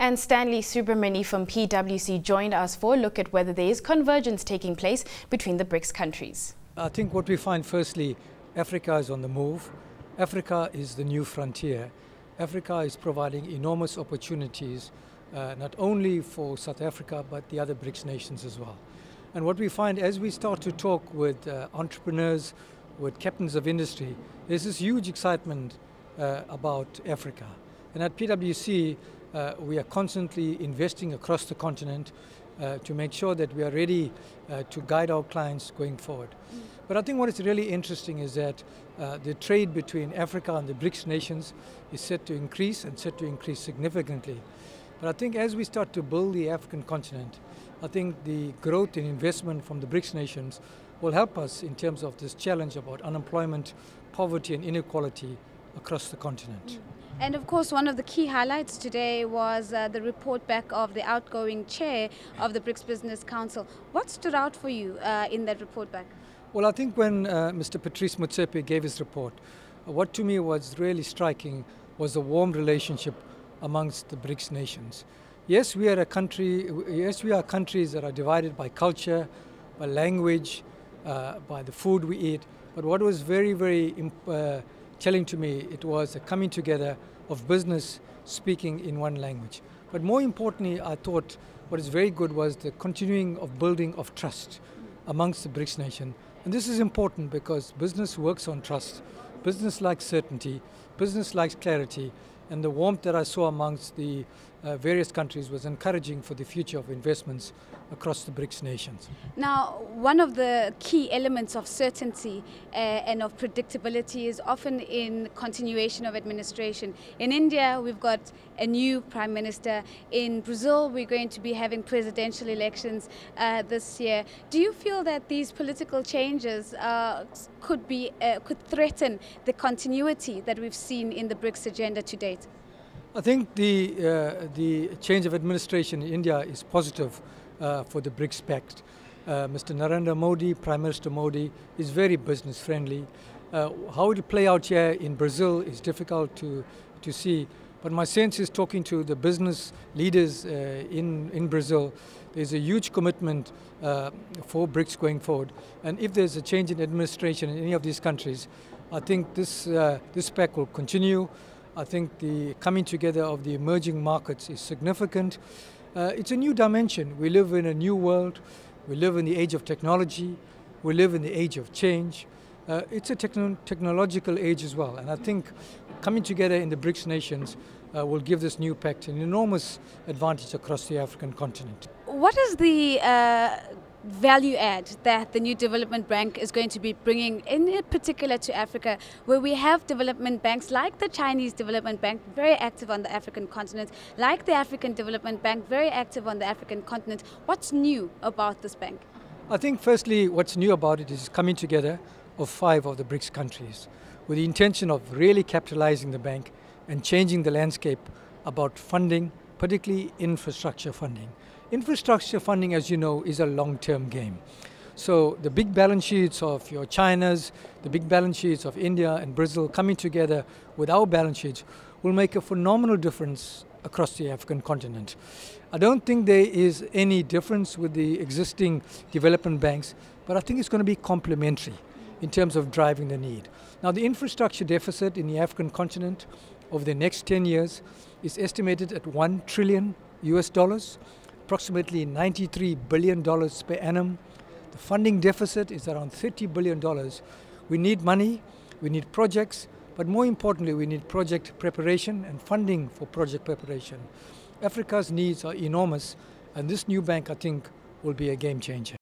And Stanley Subramoney from PwC joined us for a look at whether there is convergence taking place between the BRICS countries. I think what we find firstly, Africa is on the move. Africa is the new frontier. Africa is providing enormous opportunities, not only for South Africa, but the other BRICS nations as well. And what we find as we start to talk with entrepreneurs, with captains of industry, there's this huge excitement about Africa. And at PwC, we are constantly investing across the continent to make sure that we are ready to guide our clients going forward. But I think what is really interesting is that the trade between Africa and the BRICS nations is set to increase and set to increase significantly. But I think as we start to build the African continent, I think the growth in investment from the BRICS nations will help us in terms of this challenge about unemployment, poverty and inequality across the continent. And of course, one of the key highlights today was the report back of the outgoing chair of the BRICS Business Council. What stood out for you in that report back? Well, I think when Mr. Patrice Motsepe gave his report, what to me was really striking was the warm relationship amongst the BRICS nations. Yes, we are a country. Yes, we are countries that are divided by culture, by language, by the food we eat. But what was very, very telling to me, it was a coming together of business speaking in one language. But more importantly, I thought what is very good was the continuing of building of trust amongst the BRICS nation. And this is important because business works on trust. Business likes certainty, business likes clarity, and the warmth that I saw amongst the various countries was encouraging for the future of investments across the BRICS nations. Now, one of the key elements of certainty and of predictability is often in continuation of administration. In India, we've got a new prime minister. In Brazil, we're going to be having presidential elections this year. Do you feel that these political changes could threaten the continuity that we've seen in the BRICS agenda to date? I think the change of administration in India is positive for the BRICS Pact. Mr. Narendra Modi, Prime Minister Modi, is very business friendly. How it will play out here in Brazil is difficult to see. But my sense is talking to the business leaders in Brazil, there's a huge commitment for BRICS going forward. And if there's a change in administration in any of these countries, I think this pact will continue. I think the coming together of the emerging markets is significant. It's a new dimension. We live in a new world. We live in the age of technology. We live in the age of change. It's a technological age as well. And I think coming together in the BRICS nations will give this new pact an enormous advantage across the African continent. What is the value add that the new development bank is going to be bringing, in particular to Africa, where we have development banks like the Chinese Development Bank, very active on the African continent, like the African Development Bank, very active on the African continent? What's new about this bank? I think firstly, what's new about it is coming together of 5 of the BRICS countries with the intention of really capitalizing the bank and changing the landscape about funding, particularly infrastructure funding. Infrastructure funding, as you know, is a long-term game. So the big balance sheets of your Chinas, the big balance sheets of India and Brazil coming together with our balance sheets will make a phenomenal difference across the African continent. I don't think there is any difference with the existing development banks, but I think it's going to be complementary in terms of driving the need. Now, the infrastructure deficit in the African continent over the next 10 years is estimated at $1 trillion US, approximately $93 billion per annum. The funding deficit is around $30 billion. We need money, we need projects, but more importantly, we need project preparation and funding for project preparation. Africa's needs are enormous, and this new bank, I think, will be a game changer.